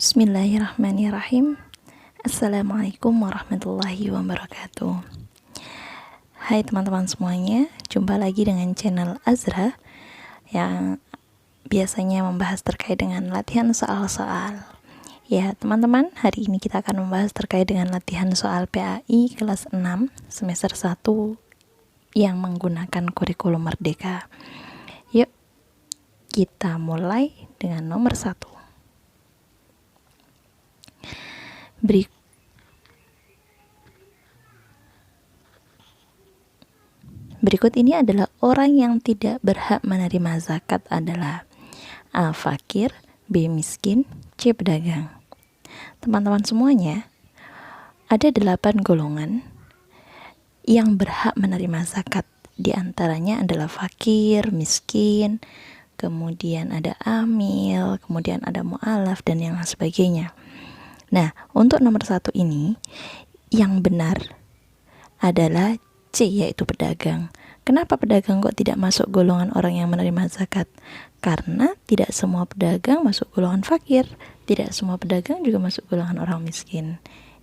Bismillahirrahmanirrahim. Assalamualaikum warahmatullahi wabarakatuh. Hai teman-teman semuanya, jumpa lagi dengan channel Azra yang biasanya membahas terkait dengan latihan soal-soal. Ya teman-teman, hari ini kita akan membahas terkait dengan latihan soal PAI kelas 6 semester 1 yang menggunakan kurikulum Merdeka. Yuk, kita mulai dengan nomor 1. Berikut ini adalah orang yang tidak berhak menerima zakat adalah A. Fakir, B. Miskin, C. Pedagang. Teman-teman semuanya, ada 8 golongan yang berhak menerima zakat. Di antaranya adalah fakir, miskin, kemudian ada amil, kemudian ada mu'alaf, dan yang sebagainya. Nah, untuk nomor 1 ini, yang benar adalah C, yaitu pedagang. Kenapa pedagang kok tidak masuk golongan orang yang menerima zakat? Karena tidak semua pedagang masuk golongan fakir, tidak semua pedagang juga masuk golongan orang miskin.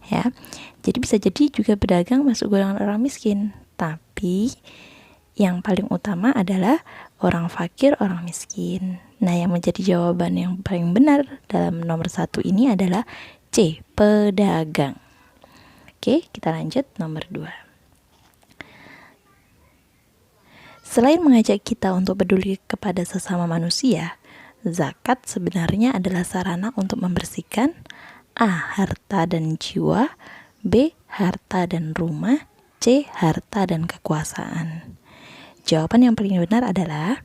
Ya, jadi bisa jadi juga pedagang masuk golongan orang miskin, tapi yang paling utama adalah orang fakir, orang miskin. Nah, yang menjadi jawaban yang paling benar dalam nomor 1 ini adalah C, pedagang. Oke, kita lanjut nomor 2. Selain mengajak kita untuk peduli kepada sesama manusia, zakat sebenarnya adalah sarana untuk membersihkan A. harta dan jiwa, B. harta dan rumah, C. harta dan kekuasaan. Jawaban yang paling benar adalah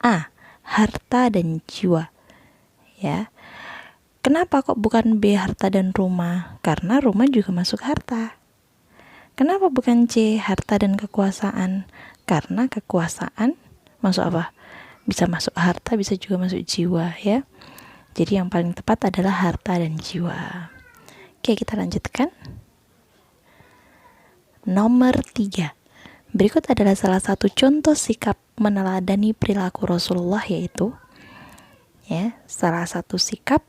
A. harta dan jiwa. Ya. Kenapa kok bukan B. harta dan rumah? Karena rumah juga masuk harta. Kenapa bukan C. harta dan kekuasaan? Karena kekuasaan masuk apa? Bisa masuk harta, bisa juga masuk jiwa, ya. Jadi yang paling tepat adalah harta dan jiwa. Oke, kita lanjutkan. Nomor 3. Berikut adalah salah satu contoh sikap meneladani perilaku Rasulullah, yaitu salah satu sikap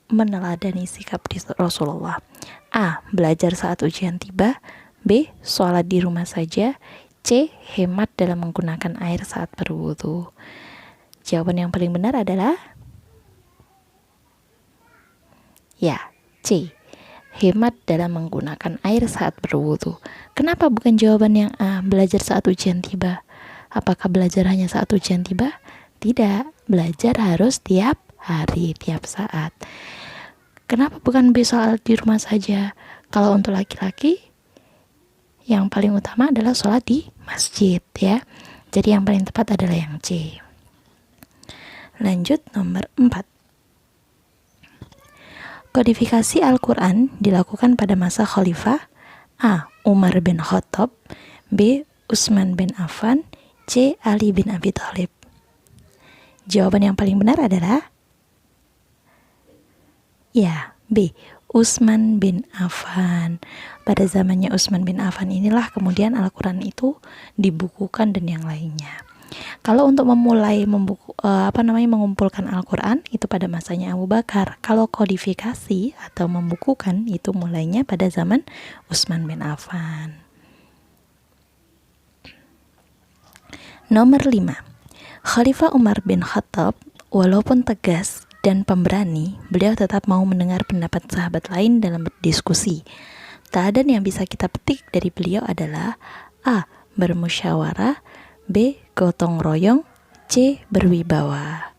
meneladani sikap Rasulullah. A. Belajar saat ujian tiba, B. Sholat di rumah saja, C. Hemat dalam menggunakan air saat berwudu. Jawaban yang paling benar adalah C. Hemat dalam menggunakan air saat berwudu. Kenapa bukan jawaban yang A. Belajar saat ujian tiba? Apakah belajar hanya saat ujian tiba? Tidak, belajar harus tiap hari, tiap saat. Kenapa bukan B. sholat di rumah saja? Kalau untuk laki-laki, yang paling utama adalah sholat di masjid, ya. Jadi yang paling tepat adalah yang C. Lanjut nomor 4. Kodifikasi Al-Quran dilakukan pada masa Khalifah A. Umar bin Khattab, B. Utsman bin Affan, C. Ali bin Abi Thalib. Jawaban yang paling benar adalah B. Utsman bin Affan. Pada zamannya Utsman bin Affan inilah kemudian Al-Quran itu dibukukan dan yang lainnya. Kalau untuk memulai mengumpulkan Al-Quran itu pada masanya Abu Bakar. Kalau kodifikasi atau membukukan itu mulainya pada zaman Utsman bin Affan. Nomor 5. Khalifah Umar bin Khattab walaupun tegas dan pemberani, beliau tetap mau mendengar pendapat sahabat lain dalam berdiskusi. Teladan yang bisa kita petik dari beliau adalah A. bermusyawarah, B. gotong royong, C. berwibawa.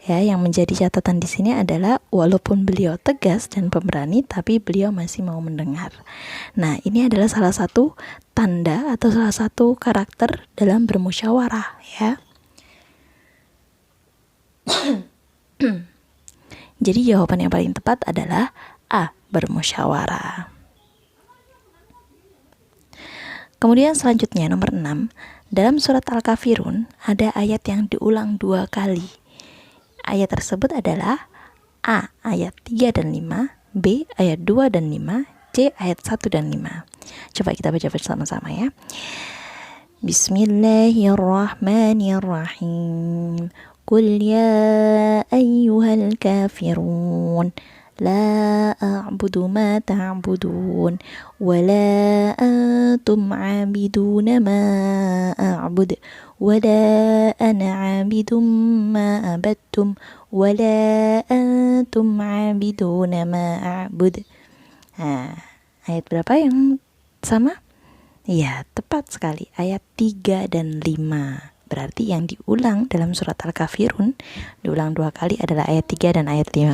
Ya, yang menjadi catatan di sini adalah walaupun beliau tegas dan pemberani, tapi beliau masih mau mendengar. Nah, ini adalah salah satu tanda atau salah satu karakter dalam bermusyawarah, ya. Jadi jawaban yang paling tepat adalah A. bermusyawarah. Kemudian selanjutnya nomor 6. Dalam surat Al-Kafirun ada ayat yang diulang 2 kali. Ayat tersebut adalah A. ayat 3 dan 5, B. ayat 2 dan 5, C. ayat 1 dan 5. Coba kita baca bersama-sama, ya. Bismillahirrahmanirrahim. Qul ya ayyuhal kafirun la a'budu ma ta'budun wa la antum 'abiduna ma a'bud wa la ana 'abidum ma abattum wa la antum 'abiduna ma a'bud. Nah, ayat berapa yang sama? Ya, tepat sekali, ayat 3 dan 5. Berarti yang diulang dalam surat Al-Kafirun, diulang 2 kali adalah ayat 3 dan ayat 5.